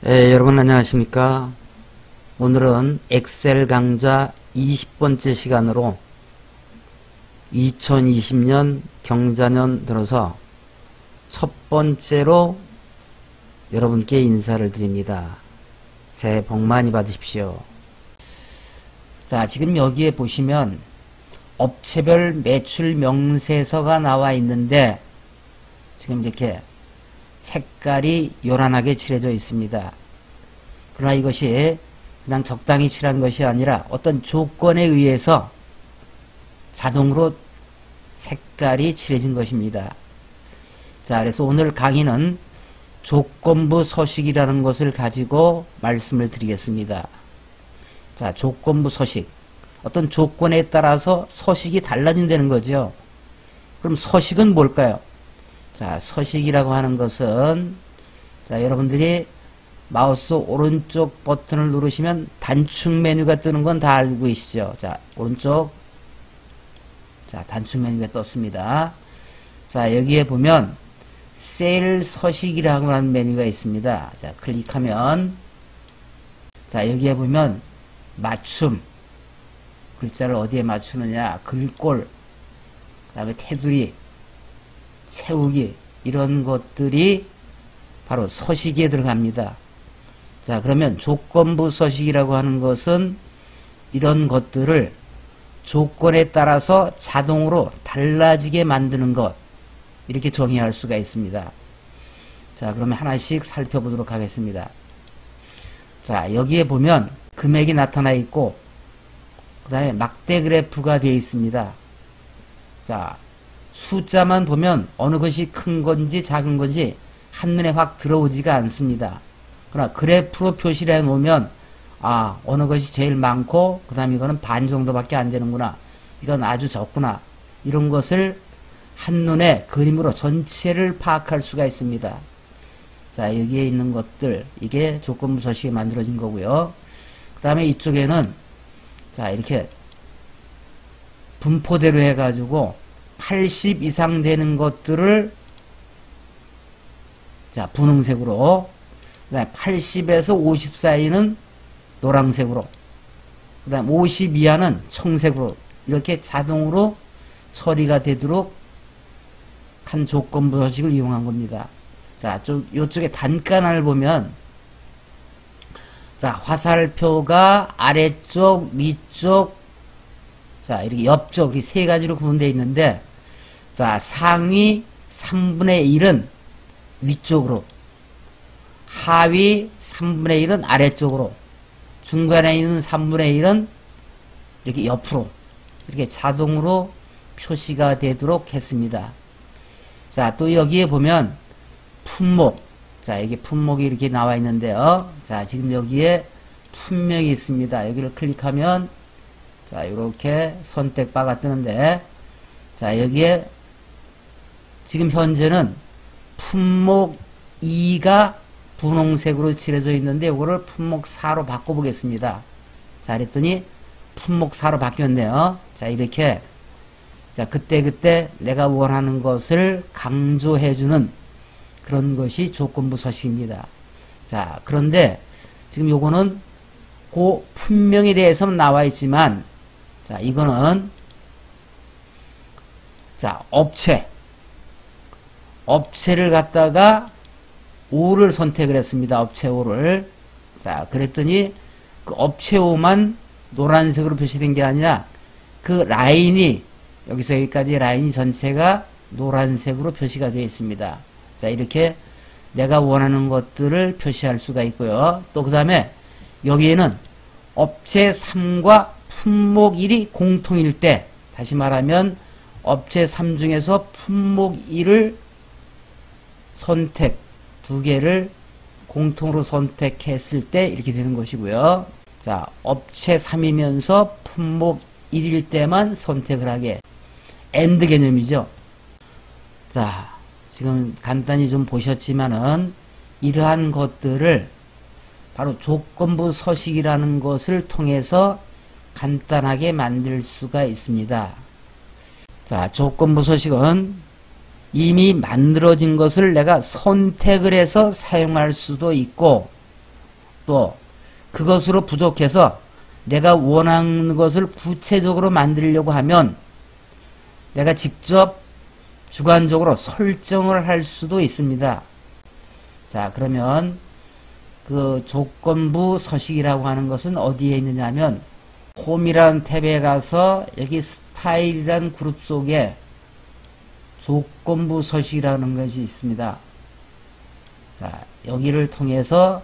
여러분 안녕하십니까. 오늘은 엑셀 강좌 20번째 시간으로 2020년 경자년 들어서 첫 번째로 여러분께 인사를 드립니다. 새해 복 많이 받으십시오. 자, 지금 여기에 보시면 업체별 매출 명세서가 나와 있는데 지금 이렇게 색깔이 요란하게 칠해져 있습니다. 그러나 이것이 그냥 적당히 칠한 것이 아니라 어떤 조건에 의해서 자동으로 색깔이 칠해진 것입니다. 자, 그래서 오늘 강의는 조건부 서식이라는 것을 가지고 말씀을 드리겠습니다. 자, 조건부 서식. 어떤 조건에 따라서 서식이 달라진다는 거죠. 그럼 서식은 뭘까요? 자, 서식이라고 하는 것은, 자, 여러분들이 마우스 오른쪽 버튼을 누르시면 단축 메뉴가 뜨는 건 다 알고 계시죠? 자, 오른쪽. 자, 단축 메뉴가 떴습니다. 자, 여기에 보면 셀 서식이라고 하는 메뉴가 있습니다. 자, 클릭하면, 자, 여기에 보면 맞춤. 글자를 어디에 맞추느냐, 글꼴, 그 다음에 테두리, 채우기, 이런 것들이 바로 서식에 들어갑니다. 자, 그러면 조건부 서식이라고 하는 것은 이런 것들을 조건에 따라서 자동으로 달라지게 만드는 것, 이렇게 정의할 수가 있습니다. 자, 그러면 하나씩 살펴보도록 하겠습니다. 자, 여기에 보면 금액이 나타나 있고 그 다음에 막대 그래프가 되어 있습니다. 자, 숫자만 보면 어느 것이 큰 건지 작은 건지 한눈에 확 들어오지가 않습니다. 그러나 그래프로 표시를 해 놓으면 아, 어느 것이 제일 많고 그 다음에 이거는 반 정도밖에 안 되는구나, 이건 아주 적구나, 이런 것을 한눈에 그림으로 전체를 파악할 수가 있습니다. 자, 여기에 있는 것들, 이게 조건부 서식이 만들어진 거고요. 그 다음에 이쪽에는 자, 이렇게 분포대로 해가지고 80 이상 되는 것들을 자, 분홍색으로, 그 다음에 80에서 50 사이는 노란색으로, 그 다음에 50 이하는 청색으로, 이렇게 자동으로 처리가 되도록 한 조건부 서식을 이용한 겁니다. 자, 요쪽에 단가를 보면 자, 화살표가 아래쪽, 위쪽, 자, 이렇게 옆쪽, 이 세 가지로 구분되어 있는데, 자, 상위 3분의 1은 위쪽으로, 하위 3분의 1은 아래쪽으로, 중간에 있는 3분의 1은 이렇게 옆으로, 이렇게 자동으로 표시가 되도록 했습니다. 자, 또 여기에 보면 품목, 자, 여기 품목이 이렇게 나와 있는데요. 자, 지금 여기에 품명이 있습니다. 여기를 클릭하면 자, 이렇게 선택바가 뜨는데, 자, 여기에 지금 현재는 품목 2가 분홍색으로 칠해져 있는데 이거를 품목 4로 바꿔보겠습니다. 자, 그랬더니 품목 4로 바뀌었네요. 자, 이렇게 자, 그때그때 내가 원하는 것을 강조해주는 그런 것이 조건부 서식입니다. 자, 그런데 지금 요거는 그 품명에 대해서는 나와 있지만, 자, 이거는 자, 업체를 갖다가 5를 선택을 했습니다. 업체 5를. 자, 그랬더니 그 업체 5만 노란색으로 표시된 게 아니라 그 라인이, 여기서 여기까지 라인이 전체가 노란색으로 표시가 되어 있습니다. 자, 이렇게 내가 원하는 것들을 표시할 수가 있고요. 또 그 다음에 여기에는 업체 3과 품목 1이 공통일 때, 다시 말하면 업체 3 중에서 품목 1을 선택, 두 개를 공통으로 선택했을 때 이렇게 되는 것이고요. 자, 업체 3이면서 품목 1일 때만 선택을 하게, AND 개념이죠. 자, 지금 간단히 좀 보셨지만은 이러한 것들을 바로 조건부 서식이라는 것을 통해서 간단하게 만들 수가 있습니다. 자, 조건부 서식은 이미 만들어진 것을 내가 선택을 해서 사용할 수도 있고, 또 그것으로 부족해서 내가 원하는 것을 구체적으로 만들려고 하면 내가 직접 주관적으로 설정을 할 수도 있습니다. 자, 그러면 그 조건부 서식이라고 하는 것은 어디에 있느냐 하면 홈이라는 탭에 가서 여기 스타일이라는 그룹 속에 조건부 서식이라는 것이 있습니다. 자, 여기를 통해서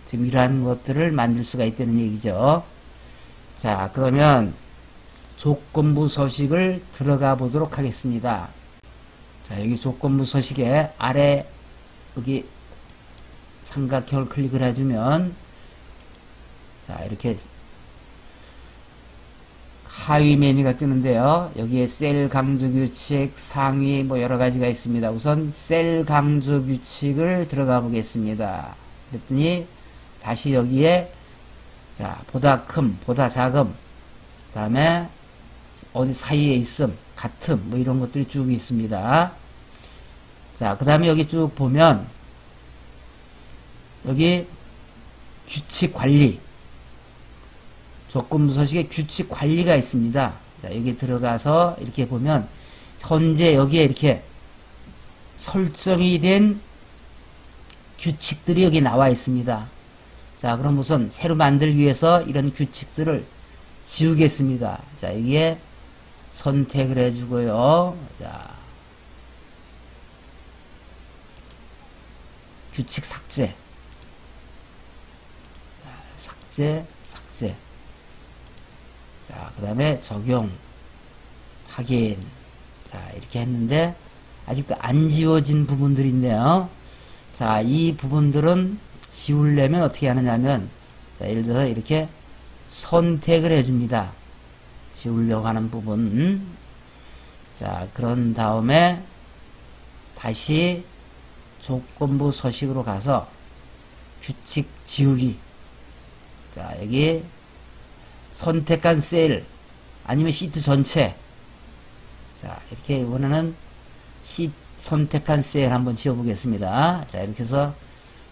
지금 이러한 것들을 만들 수가 있다는 얘기죠. 자, 그러면 조건부 서식을 들어가 보도록 하겠습니다. 자, 여기 조건부 서식에 아래 여기 삼각형을 클릭을 해주면 자, 이렇게 하위 메뉴가 뜨는데요. 여기에 셀 강조 규칙, 상위 뭐 여러 가지가 있습니다. 우선 셀 강조 규칙을 들어가 보겠습니다. 그랬더니 다시 여기에 자, 보다 큼, 보다 작음, 그 다음에 어디 사이에 있음, 같음 뭐 이런 것들이 쭉 있습니다. 자, 그 다음에 여기 쭉 보면 여기 규칙 관리, 조건부 서식에 규칙 관리가 있습니다. 자, 여기 들어가서 이렇게 보면 현재 여기에 이렇게 설정이 된 규칙들이 여기 나와 있습니다. 자, 그럼 우선 새로 만들기 위해서 이런 규칙들을 지우겠습니다. 자, 여기에 선택을 해주고요. 자, 규칙 삭제. 자, 삭제. 자, 그 다음에 적용, 확인. 자, 이렇게 했는데 아직도 안 지워진 부분들이 있네요. 자, 이 부분들은 지우려면 어떻게 하느냐면 자, 예를 들어서 이렇게 선택을 해줍니다. 지우려고 하는 부분. 자, 그런 다음에 다시 조건부 서식으로 가서 규칙 지우기. 자, 여기 선택한 셀 아니면 시트 전체. 자, 이렇게 이번에는 선택한 셀 한번 지워보겠습니다. 자, 이렇게 해서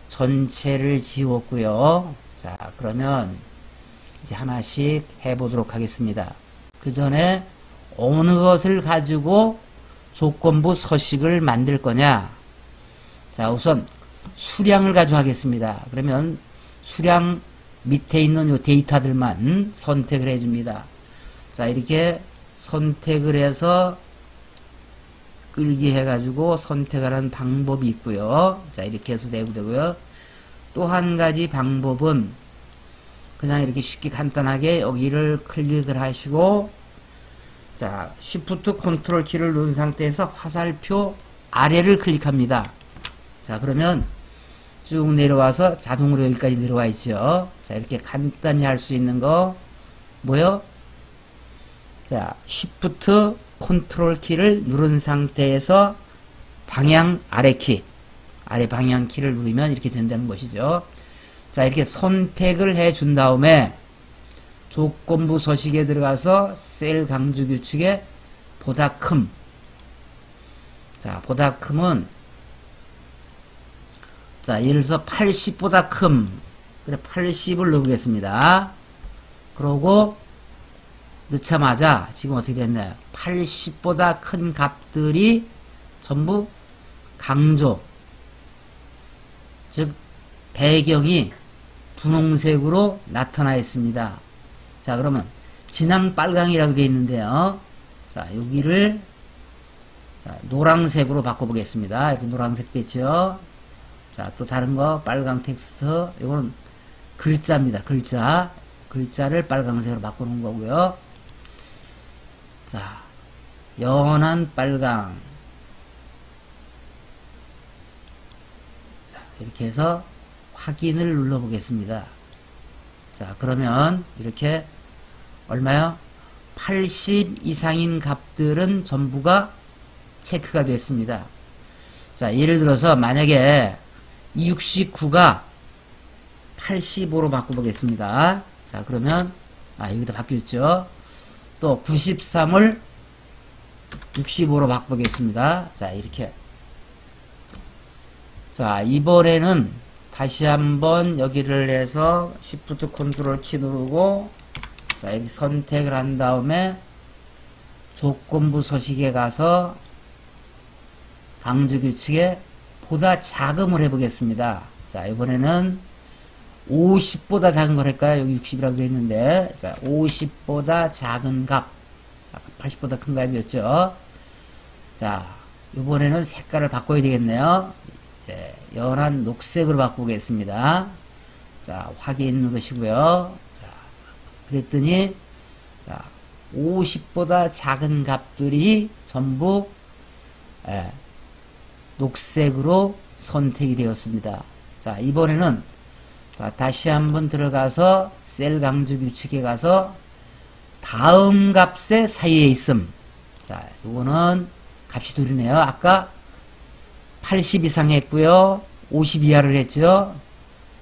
전체를 지웠고요. 자, 그러면 이제 하나씩 해보도록 하겠습니다. 그 전에 어느 것을 가지고 조건부 서식을 만들 거냐. 자, 우선 수량을 가지고 하겠습니다. 그러면 수량 밑에 있는 요 데이터들만 선택을 해줍니다. 자, 이렇게 선택을 해서 끌기 해가지고 선택하는 방법이 있고요. 자, 이렇게 해서 되고요. 또 한 가지 방법은 그냥 이렇게 쉽게 간단하게 여기를 클릭을 하시고 자, Shift Ctrl 키를 누른 상태에서 화살표 아래를 클릭합니다. 자, 그러면 쭉 내려와서 자동으로 여기까지 내려와 있죠. 자, 이렇게 간단히 할 수 있는 거 뭐요? 자, Shift Ctrl 키를 누른 상태에서 방향 아래 키, 아래 방향 키를 누르면 이렇게 된다는 것이죠. 자, 이렇게 선택을 해 준 다음에 조건부 서식에 들어가서 셀 강조 규칙에 보다 큼. 자, 보다 크면 자, 예를 들어서 80보다 큼. 그래, 80을 넣겠습니다. 그러고 넣자마자 지금 어떻게 됐나요? 80보다 큰 값들이 전부 강조, 즉 배경이 분홍색으로 나타나 있습니다. 자, 그러면 진한 빨강이라고 되어 있는데요. 자, 여기를 자, 노란색으로 바꿔보겠습니다. 이렇게 노란색 됐죠. 자, 또 다른 거 빨강 텍스트, 이거는 글자입니다. 글자를 빨강색으로 바꾸는 거고요. 자, 연한 빨강. 자, 이렇게 해서 확인을 눌러 보겠습니다. 자, 그러면 이렇게 얼마요? 80 이상인 값들은 전부가 체크가 됐습니다. 자, 예를 들어서 만약에 69가 85로 바꿔보겠습니다. 자, 그러면 여기다 바뀌었죠. 또 93을 65로 바꿔보겠습니다. 자, 이렇게. 자, 이번에는 다시 한번 여기를 해서 Shift 컨트롤 키 누르고 자, 이렇게 선택을 한 다음에 조건부 서식에 가서 강조 규칙에 보다 작음을 해보겠습니다. 자, 이번에는 50보다 작은 걸 할까요? 여기 60이라고 되어 있는데, 자, 50보다 작은 값. 아까 80보다 큰 값이었죠. 자, 이번에는 색깔을 바꿔야 되겠네요. 예, 연한 녹색으로 바꾸겠습니다. 자, 확인 누르시고요. 자, 그랬더니, 자, 50보다 작은 값들이 전부, 예, 녹색으로 선택이 되었습니다. 자, 이번에는 자, 다시 한번 들어가서 셀 강조 규칙에 가서 다음 값의 사이에 있음. 자, 이거는 값이 둘이네요. 아까 80 이상 했고요. 50 이하를 했죠.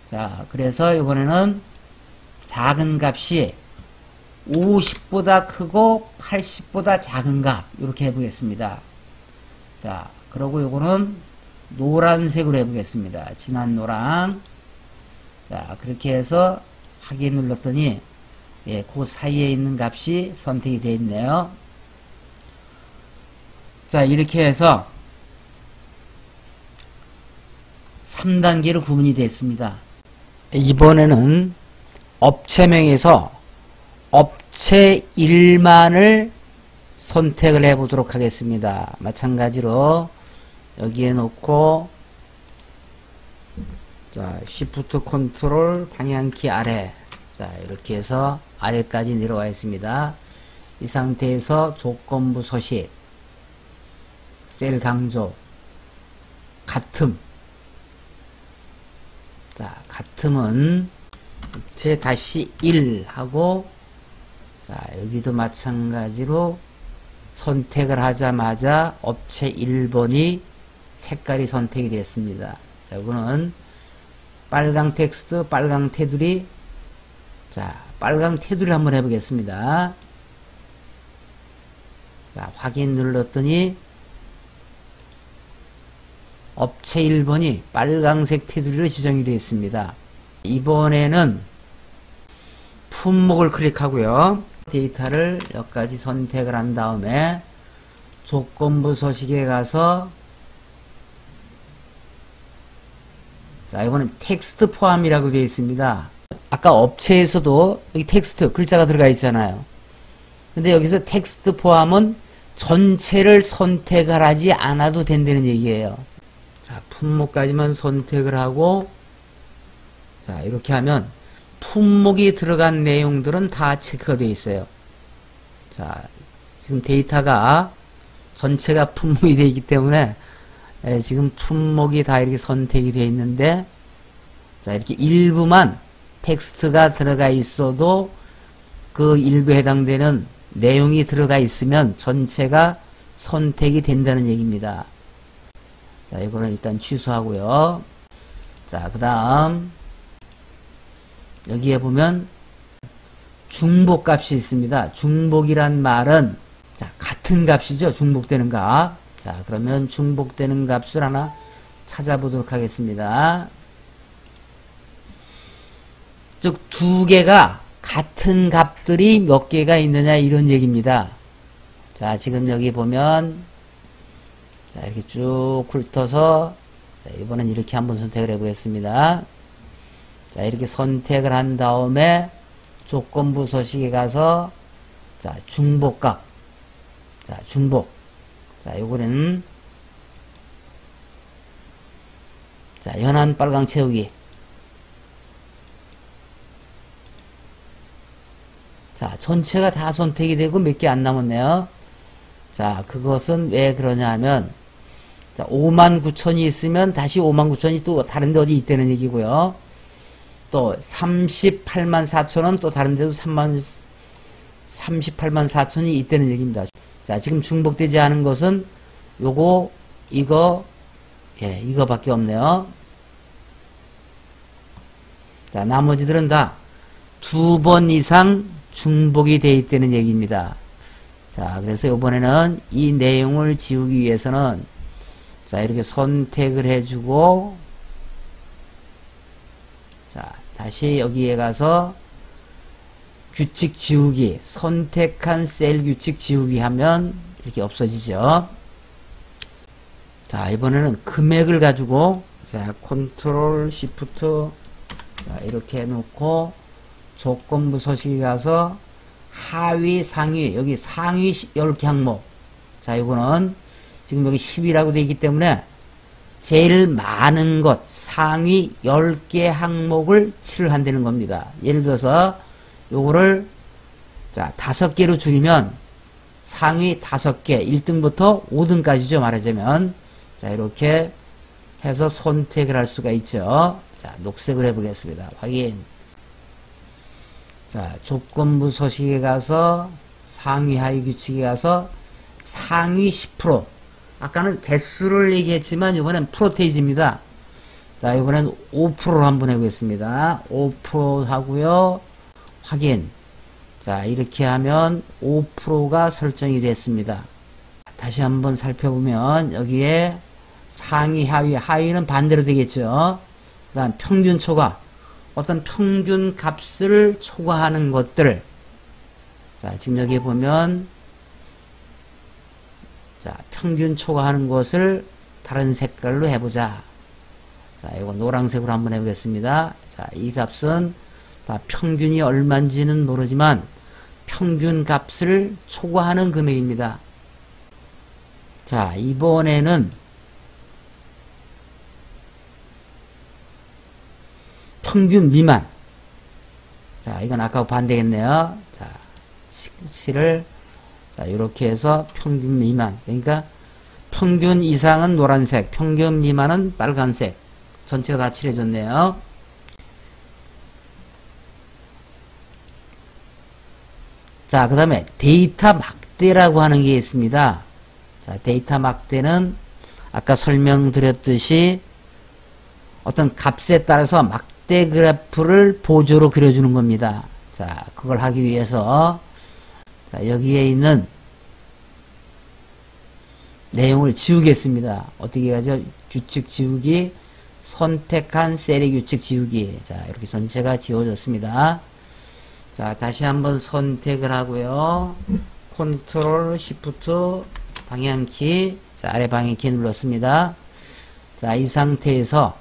자, 그래서 이번에는 작은 값이 50보다 크고 80보다 작은 값 이렇게 해보겠습니다. 자, 그러고 요거는 노란색으로 해보겠습니다. 진한 노랑. 자, 그렇게 해서 확인 눌렀더니 예, 그 사이에 있는 값이 선택이 되어 있네요. 자, 이렇게 해서 3단계로 구분이 됐습니다. 이번에는 업체명에서 업체 1만을 선택을 해 보도록 하겠습니다. 마찬가지로 여기에 놓고 자, Shift 컨트롤 방향키 아래 자, 이렇게 해서 아래까지 내려와 있습니다. 이 상태에서 조건부 서식 셀 강조 같음 자, 같음은 업체 다시 1 하고 자, 여기도 마찬가지로 선택을 하자마자 업체 1번이 색깔이 선택이 됐습니다. 자, 이거는 빨강 텍스트, 빨강 테두리. 자, 빨강 테두리 한번 해보겠습니다. 자, 확인 눌렀더니 업체 1번이 빨강색 테두리로 지정이 되어 있습니다. 이번에는 품목을 클릭하고요. 데이터를 여기까지 선택을 한 다음에 조건부 서식에 가서 자, 이거는 텍스트 포함이라고 되어 있습니다. 아까 업체에서도 여기 텍스트 글자가 들어가 있잖아요. 근데 여기서 텍스트 포함은 전체를 선택을 하지 않아도 된다는 얘기예요. 자, 품목까지만 선택을 하고 자, 이렇게 하면 품목이 들어간 내용들은 다 체크가 되어 있어요. 자, 지금 데이터가 전체가 품목이 되어 있기 때문에 지금 품목이 다 이렇게 선택이 되어 있는데 자, 이렇게 일부만 텍스트가 들어가 있어도 그 일부에 해당되는 내용이 들어가 있으면 전체가 선택이 된다는 얘기입니다. 자, 이거는 일단 취소하고요. 자, 그 다음 여기에 보면 중복값이 있습니다. 중복이란 말은 자, 같은 값이죠. 중복되는 값. 자, 그러면 중복되는 값을 하나 찾아보도록 하겠습니다. 즉, 두 개가 같은 값들이 몇 개가 있느냐 이런 얘기입니다. 자, 지금 여기 보면 자, 이렇게 쭉 훑어서 자, 이번엔 이렇게 한번 선택을 해보겠습니다. 자, 이렇게 선택을 한 다음에 조건부 서식에 가서 자, 중복값 자, 중복 자, 요거는 자, 연한 빨강 채우기 자, 전체가 다 선택이 되고 몇 개 안 남았네요. 자, 그것은 왜 그러냐 하면 자, 59,000이 있으면 다시 59,000이 또 다른 데 어디 있다는 얘기고요. 또 384,000원 또 다른 데도 384,000이 있다는 얘기입니다. 자, 지금 중복되지 않은 것은 요거, 이거, 예, 이거밖에 없네요. 자, 나머지들은 다 2번 이상 중복이 되어 있다는 얘기입니다. 자, 그래서 이번에는 이 내용을 지우기 위해서는 자, 이렇게 선택을 해주고 자, 다시 여기에 가서 규칙 지우기, 선택한 셀 규칙 지우기 하면 이렇게 없어지죠. 자, 이번에는 금액을 가지고, 자, 컨트롤 시프트, 자, 이렇게 해놓고, 조건부 서식에 가서, 하위, 상위, 여기 상위 10개 항목. 자, 이거는 지금 여기 10이라고 되어 있기 때문에, 제일 많은 것, 상위 10개 항목을 칠을 한다는 겁니다. 예를 들어서, 요거를, 자, 5개로 줄이면, 상위 5개, 1등부터 5등까지죠, 말하자면. 자, 이렇게 해서 선택을 할 수가 있죠. 자, 녹색을 해보겠습니다. 확인. 자, 조건부 서식에 가서 상위 하위 규칙에 가서 상위 10%. 아까는 개수를 얘기했지만 이번엔 프로테이지입니다. 자, 이번엔 5%로 한번 해보겠습니다. 5% 하고요. 확인. 자, 이렇게 하면 5%가 설정이 됐습니다. 다시 한번 살펴보면 여기에 상위, 하위, 하위는 반대로 되겠죠. 그 다음 평균 초과. 어떤 평균 값을 초과하는 것들. 자, 지금 여기 보면, 자, 평균 초과하는 것을 다른 색깔로 해보자. 자, 이거 노란색으로 한번 해보겠습니다. 자, 이 값은 다 평균이 얼마인지는 모르지만, 평균 값을 초과하는 금액입니다. 자, 이번에는 평균 미만. 자, 이건 아까하고 반대겠네요. 자, 7을, 자, 이렇게 해서 평균 미만. 그러니까 평균 이상은 노란색, 평균 미만은 빨간색. 전체가 다 칠해졌네요. 자, 그 다음에 데이터 막대라고 하는 게 있습니다. 자, 데이터 막대는 아까 설명드렸듯이 어떤 값에 따라서 막대 그래프를 보조로 그려주는 겁니다. 자, 그걸 하기 위해서 자, 여기에 있는 내용을 지우겠습니다. 어떻게 하죠? 규칙 지우기, 선택한 셀의 규칙 지우기. 자, 이렇게 전체가 지워졌습니다. 자, 다시 한번 선택을 하고요. 컨트롤 시프트 방향키, 자, 아래 방향키 눌렀습니다. 자, 이 상태에서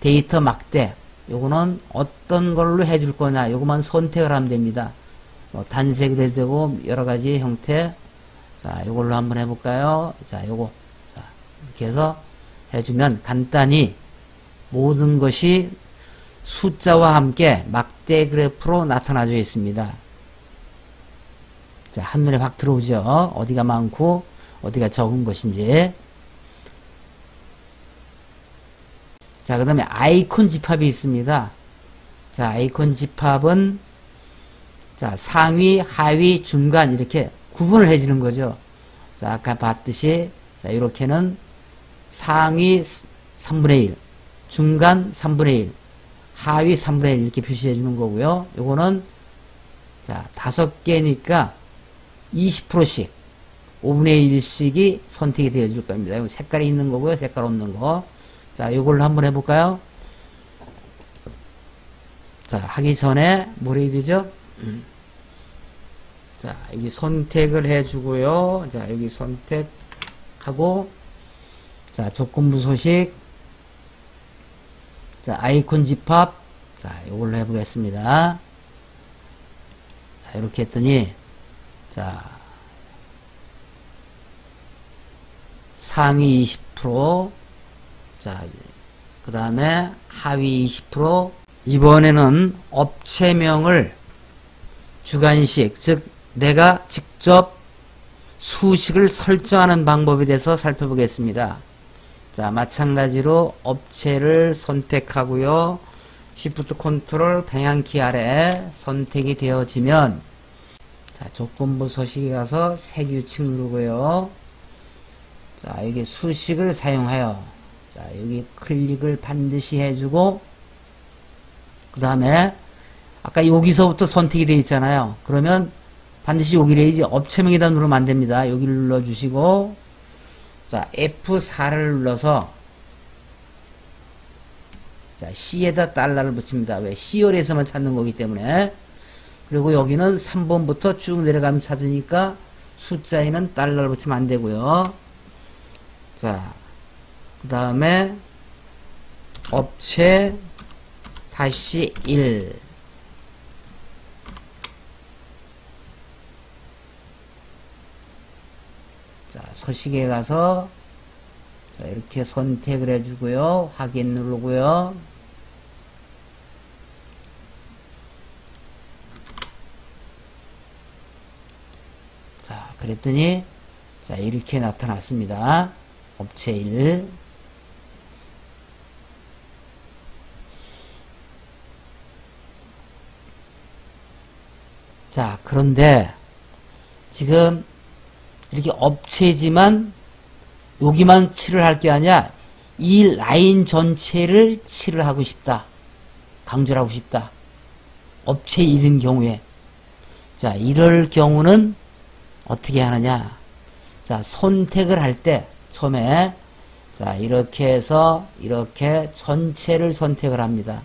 데이터 막대, 요거는 어떤 걸로 해줄 거냐, 요거만 선택을 하면 됩니다. 뭐 단색도 해도 되고 여러 가지 형태. 자, 요걸로 한번 해볼까요? 자, 요거. 자, 이렇게 해서 해주면 간단히 모든 것이 숫자와 함께 막대 그래프로 나타나져 있습니다. 자, 한눈에 확 들어오죠? 어디가 많고 어디가 적은 것인지. 자, 그 다음에 아이콘 집합이 있습니다. 자, 아이콘 집합은 자, 상위, 하위, 중간 이렇게 구분을 해주는 거죠. 자, 아까 봤듯이 자, 이렇게는 상위 3분의 1, 중간 3분의 1, 하위 3분의 1 이렇게 표시해 주는 거고요. 요거는 자, 5개니까 20%씩 5분의 1씩이 선택이 되어 줄 겁니다. 이거 색깔이 있는 거고요. 색깔 없는 거. 자, 요걸로 한번 해볼까요? 자, 하기 전에 뭘 해야 되죠? 자, 여기 선택을 해주고요. 자, 여기 선택하고, 자, 조건부 소식. 자, 아이콘 집합. 자, 요걸로 해보겠습니다. 자, 이렇게 했더니, 자, 상위 20%, 자, 그 다음에 하위 20%, 이번에는 업체명을 주관식, 즉 내가 직접 수식을 설정하는 방법에 대해서 살펴보겠습니다. 자, 마찬가지로 업체를 선택하고요. Shift 컨트롤 방향키 아래 선택이 되어지면 자, 조건부 서식에 가서 새 규칙 누르고요. 자, 여기 수식을 사용하여 자, 여기 클릭을 반드시 해주고 그 다음에 아까 여기서부터 선택이 되어 있잖아요. 그러면 반드시 여기를 해야지 업체명에다 누르면 안 됩니다. 여기를 눌러주시고 자, F4를 눌러서 자, C에다 달러를 붙입니다. 왜? C열에서만 찾는 거기 때문에. 그리고 여기는 3번부터 쭉 내려가면 찾으니까 숫자에는 달러를 붙이면 안 되고요. 자, 그 다음에 업체 다시 1. 자, 서식에 가서 자, 이렇게 선택을 해주고요. 확인 누르고요. 자, 그랬더니 자, 이렇게 나타났습니다. 업체 1. 자, 그런데 지금 이렇게 업체지만 여기만 칠을 할 게 아니라 이 라인 전체를 칠을 하고 싶다. 강조를 하고 싶다. 업체 1인 경우에. 자, 이럴 경우는 어떻게 하느냐. 자, 선택을 할 때 처음에 자, 이렇게 해서 이렇게 전체를 선택을 합니다.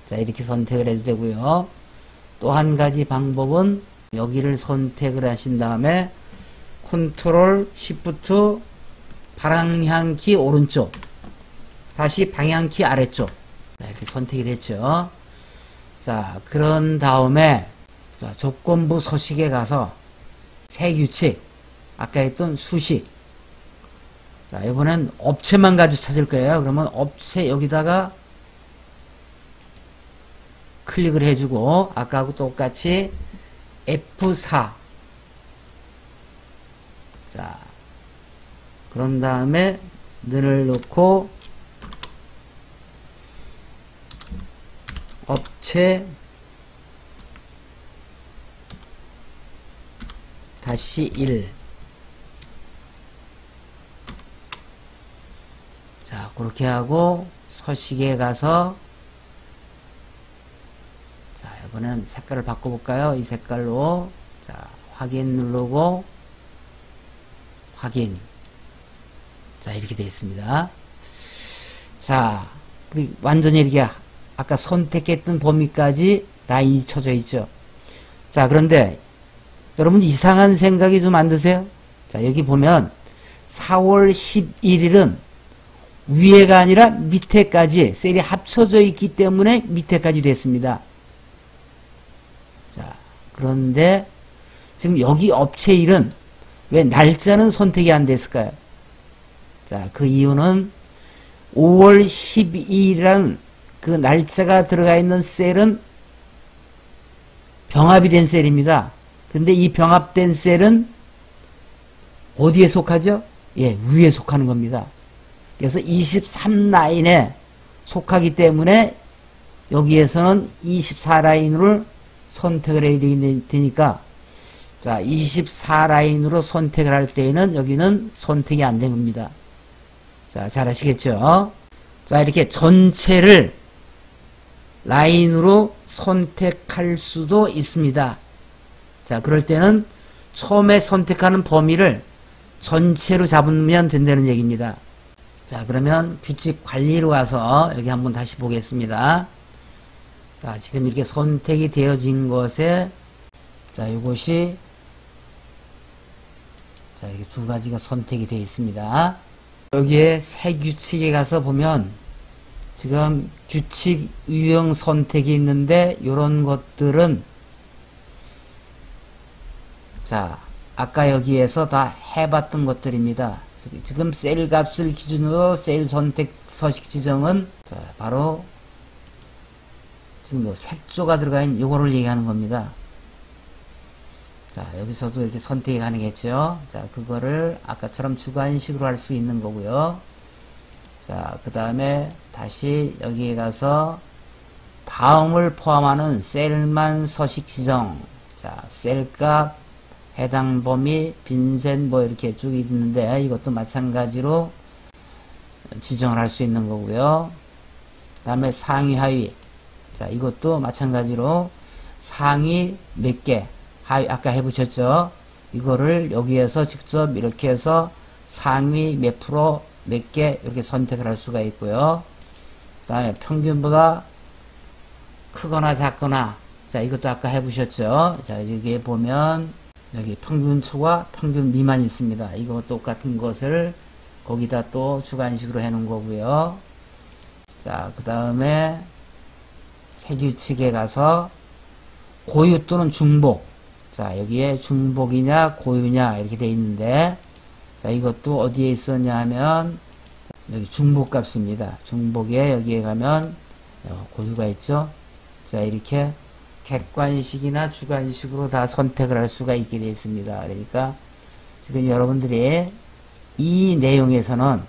자, 이렇게 선택을 해도 되고요. 또 한 가지 방법은 여기를 선택을 하신 다음에 컨트롤 시프트 방향키 오른쪽 다시 방향키 아래쪽 자, 이렇게 선택이 됐죠. 자, 그런 다음에 자, 조건부 서식에 가서 새 규칙 아까 했던 수식 자, 이번엔 업체만 가지고 찾을 거예요. 그러면 업체 여기다가 클릭을 해주고 아까하고 똑같이 F4 자, 그런 다음에 는을 넣고 업체 다시 1 자, 그렇게 하고 서식에 가서 자, 이번엔 색깔을 바꿔볼까요? 이 색깔로 자, 확인 누르고 확인 자, 이렇게 되어 있습니다. 자, 완전히 이렇게 아까 선택했던 범위까지 라인이 쳐져 있죠. 자, 그런데 여러분 이상한 생각이 좀 안 드세요? 자, 여기 보면 4월 11일은 위에가 아니라 밑에까지 셀이 합쳐져 있기 때문에 밑에까지 됐습니다. 자, 그런데 지금 여기 업체 1은 왜 날짜는 선택이 안 됐을까요? 자, 그 이유는 5월 12일이라는 그 날짜가 들어가 있는 셀은 병합이 된 셀입니다. 근데 이 병합된 셀은 어디에 속하죠? 예, 위에 속하는 겁니다. 그래서 23라인에 속하기 때문에 여기에서는 24라인을 선택을 해야 되니까 자, 24라인으로 선택을 할 때에는 여기는 선택이 안 된 겁니다. 자, 잘 아시겠죠? 자, 이렇게 전체를 라인으로 선택할 수도 있습니다. 자, 그럴 때는 처음에 선택하는 범위를 전체로 잡으면 된다는 얘기입니다. 자, 그러면 규칙 관리로 가서 여기 한번 다시 보겠습니다. 자, 지금 이렇게 선택이 되어진 것에 자, 이것이 자, 이렇게 두 가지가 선택이 되어 있습니다. 여기에 새 규칙에 가서 보면 지금 규칙 유형 선택이 있는데 이런 것들은 자, 아까 여기에서 다 해봤던 것들입니다. 지금 셀 값을 기준으로 셀 선택 서식 지정은 자, 바로 지금 요 색조가 들어가 있는 요거를 얘기하는 겁니다. 자, 여기서도 이렇게 선택이 가능했죠. 자, 그거를 아까처럼 주관식으로 할 수 있는 거고요. 자, 그 다음에 다시 여기에 가서 다음을 포함하는 셀만 서식 지정. 자, 셀값, 해당 범위, 빈셋 뭐 이렇게 쭉 있는데 이것도 마찬가지로 지정을 할 수 있는 거고요. 그 다음에 상위, 하위. 자, 이것도 마찬가지로 상위 몇 개, 하위 아까 해보셨죠? 이거를 여기에서 직접 이렇게 해서 상위 몇 프로 몇 개 이렇게 선택을 할 수가 있고요. 그 다음에 평균보다 크거나 작거나, 자, 이것도 아까 해보셨죠? 자, 여기에 보면, 여기 평균초과 평균 미만이 있습니다. 이거 똑같은 것을 거기다 또 주관식으로 해 놓은 거고요. 자, 그 다음에 세규칙에 가서 고유 또는 중복. 자, 여기에 중복이냐 고유냐 이렇게 돼 있는데, 자, 이것도 어디에 있었냐 하면 여기 중복 값입니다. 중복에 여기에 가면 고유가 있죠. 자, 이렇게 객관식이나 주관식으로 다 선택을 할 수가 있게 되어 있습니다. 그러니까 지금 여러분들이 이 내용에서는,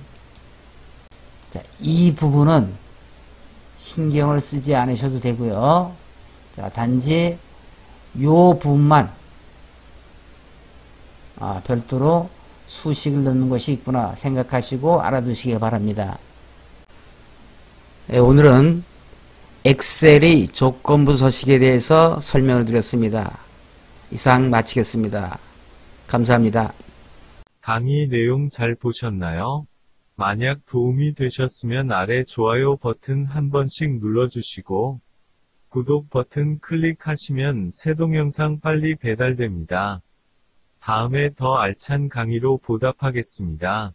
자, 이 부분은 신경을 쓰지 않으셔도 되고요. 자, 단지 요 부분만 별도로 수식을 넣는 것이 있구나 생각하시고 알아두시기 바랍니다. 네, 오늘은 엑셀의 조건부 서식에 대해서 설명을 드렸습니다. 이상 마치겠습니다. 감사합니다. 강의 내용 잘 보셨나요? 만약 도움이 되셨으면 아래 좋아요 버튼 한 번씩 눌러주시고 구독 버튼 클릭하시면 새 동영상 빨리 배달됩니다. 다음에 더 알찬 강의로 보답하겠습니다.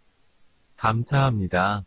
감사합니다.